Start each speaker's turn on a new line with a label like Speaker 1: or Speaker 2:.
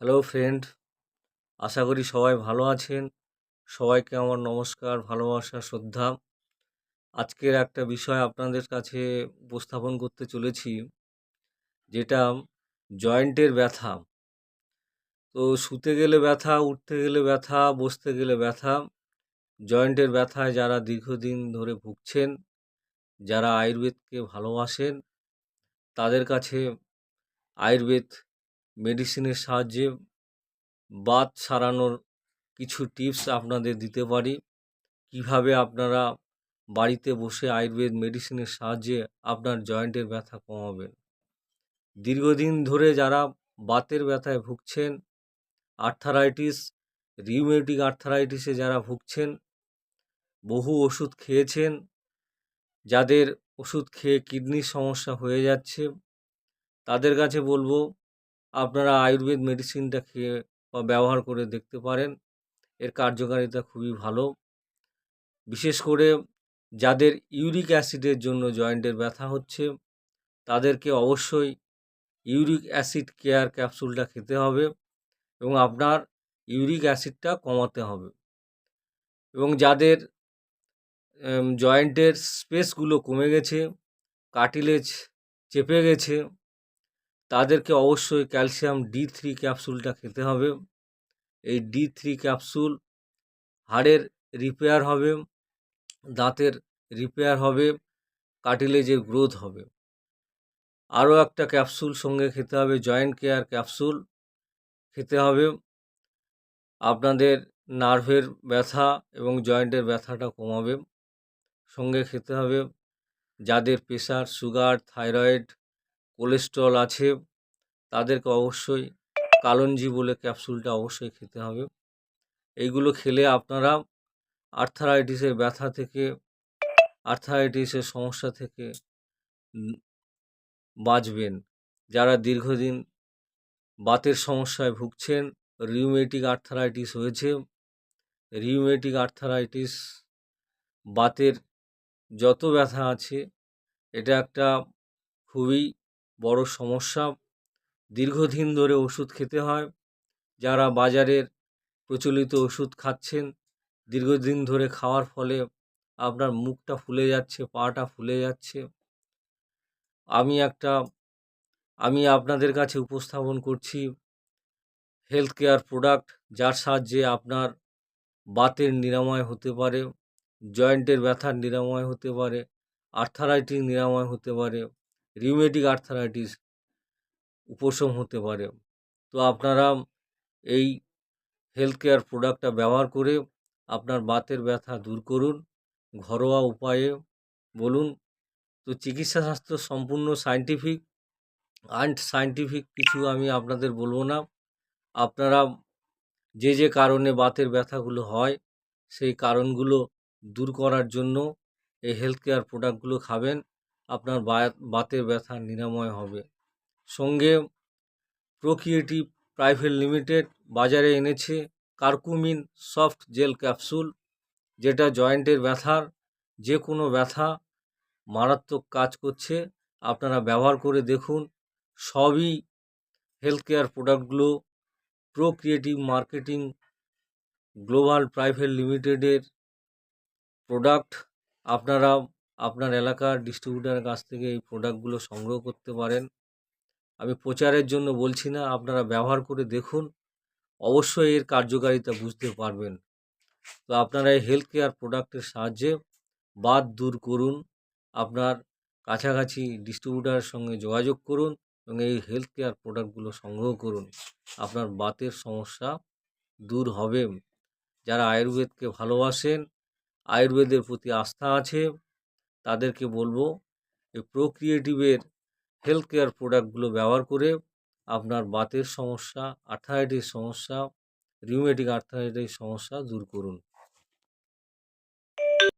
Speaker 1: Hello friend, আশা করি সবাই ভালো আছেন। সবাইকে আমার নমস্কার, ভালোবাসা, শ্রদ্ধা। আজকের একটা বিষয় আপনাদের কাছে উপস্থাপন করতে চলেছি, যেটা জয়েন্টের ব্যথা। তো শুতে গেলে ব্যথা, উঠতে গেলে ব্যথা, বসতে গেলে ব্যথা। জয়েন্টের ব্যথায় যারা দীর্ঘদিন ধরে ভুগছেন, যারা আয়ুর্বেদকে ভালোবাসেন, তাদের কাছে আয়ুর্বেদ মেডিসিনের সাহায্যে বাত সারানোর কিছু টিপস আপনাদের দিতে পারি। কিভাবে আপনারা বাড়িতে বসে আয়ুর্বেদ মেডিসিনের সাহায্যে আপনার জয়েন্টের ব্যথা কমাবেন। দীর্ঘদিন ধরে যারা বাতের ব্যথায় ভুগছেন, আর্থারাইটিস, রিউমেটিক আর্থারাইটিসে যারা ভুগছেন, বহু ওষুধ খেয়েছেন, যাদের ওষুধ খেয়ে কিডনির সমস্যা হয়ে যাচ্ছে, তাদের কাছে বলবো আপনারা আয়ুর্বেদ মেডিসিনটা খেয়ে বা ব্যবহার করে দেখতে পারেন। এর কার্যকারিতা খুবই ভালো। বিশেষ করে যাদের ইউরিক অ্যাসিডের জন্য জয়েন্টের ব্যথা হচ্ছে, তাদেরকে অবশ্যই ইউরিক অ্যাসিড কেয়ার ক্যাপসুলটা খেতে হবে এবং আপনার ইউরিক অ্যাসিডটা কমাতে হবে। এবং যাদের জয়েন্টের স্পেসগুলো কমে গেছে, কার্টিলেজ চেপে গেছে, তাদেরকে অবশ্যই ক্যালসিয়াম D3 ক্যাপসুলটা খেতে হবে। এই D3 ক্যাপসুল হাড়ের রিপেয়ার হবে, দাঁতের রিপেয়ার হবে, কার্টিলেজের গ্রোথ হবে। আরও একটা ক্যাপসুল সঙ্গে খেতে হবে, জয়েন্ট কেয়ার ক্যাপসুল খেতে হবে। আপনাদের নার্ভের ব্যথা এবং জয়েন্টের ব্যথাটা কমাবে। সঙ্গে খেতে হবে যাদের প্রেশার, সুগার, থাইরয়েড, কোলেস্টেরল আছে, তাদেরকে অবশ্যই কালঞ্জি বলে ক্যাপসুলটা অবশ্যই খেতে হবে। এইগুলো খেলে আপনারা আর্থারাইটিসের ব্যথা থেকে, আর্থারাইটিসের সমস্যা থেকে বাঁচবেন। যারা দীর্ঘদিন বাতের সমস্যায় ভুগছেন, রিউমেটিক আর্থারাইটিস হয়েছে, রিউমেটিক আর্থারাইটিস, বাতের যত ব্যথা আছে, এটা একটা খুবই বড় সমস্যা। দীর্ঘদিন ধরে ওষুধ খেতে হয়। যারা বাজারের প্রচলিত ওষুধ খাচ্ছেন, দীর্ঘদিন ধরে খাওয়ার ফলে আপনার মুখটা ফুলে যাচ্ছে, পাটা ফুলে যাচ্ছে। আমি আপনাদের কাছে উপস্থাপন করছি হেলথ কেয়ার প্রোডাক্ট, যার সাহায্যে আপনার বাতের নিরাময় হতে পারে, জয়েন্টের ব্যথার নিরাময় হতে পারে, আর্থারাইটিস নিরাময় হতে পারে, রিউমেটিক আর্থারাইটিস উপশম হতে পারে। তো আপনারা এই হেলথ কেয়ার প্রোডাক্টটা ব্যবহার করে আপনার বাতের ব্যথা দূর করুন ঘরোয়া উপায়ে। বলুন তো চিকিৎসা শাস্ত্র সম্পূর্ণ সায়েন্টিফিক, আনসায়েন্টিফিক কিছু আমি আপনাদের বলবো না। আপনারা যে কারণে বাতের ব্যথাগুলো হয়, সেই কারণগুলো দূর করার জন্য এই হেলথ কেয়ার প্রোডাক্টগুলো খাবেন। আপনার বাতের ব্যথা নিরাময় হবে। সঙ্গে প্রোক্রিয়েটিভ প্রাইভেট লিমিটেড বাজারে এনেছে কার্কুমিন সফট জেল ক্যাপসুল, যেটা জয়েন্টের ব্যথার যে কোনো ব্যথা মারাত্মক কাজ করছে। আপনারা ব্যবহার করে দেখুন। সবই হেলথ কেয়ার প্রোডাক্টগুলো প্রোক্রিয়েটিভ মার্কেটিং গ্লোবাল প্রাইভেট লিমিটেডের প্রোডাক্ট। আপনারা আপনার এলাকার ডিস্ট্রিবিউটারের কাছ থেকে এই প্রোডাক্টগুলো সংগ্রহ করতে পারেন। আমি প্রচারের জন্য বলছি না, আপনারা ব্যবহার করে দেখুন, অবশ্যই এর কার্যকারিতা বুঝতে পারবেন। তো আপনারা এই হেলথ কেয়ার প্রোডাক্টের সাহায্যে বাত দূর করুন। আপনার কাছাকাছি ডিস্ট্রিবিউটারের সঙ্গে যোগাযোগ করুন এবং এই হেলথ কেয়ার প্রোডাক্টগুলো সংগ্রহ করুন। আপনার বাতের সমস্যা দূর হবে। যারা আয়ুর্বেদকে ভালোবাসেন, আয়ুর্বেদের প্রতি আস্থা আছে, তাদেরকে বলবো এই প্রোক্রিয়েটিভের হেলথ কেয়ার প্রোডাক্টগুলো ব্যবহার করে আপনার বাতের সমস্যা, আর্থারাইটিস সমস্যা, রিউমেটিক আর্থারাইটিস সমস্যা দূর করুন।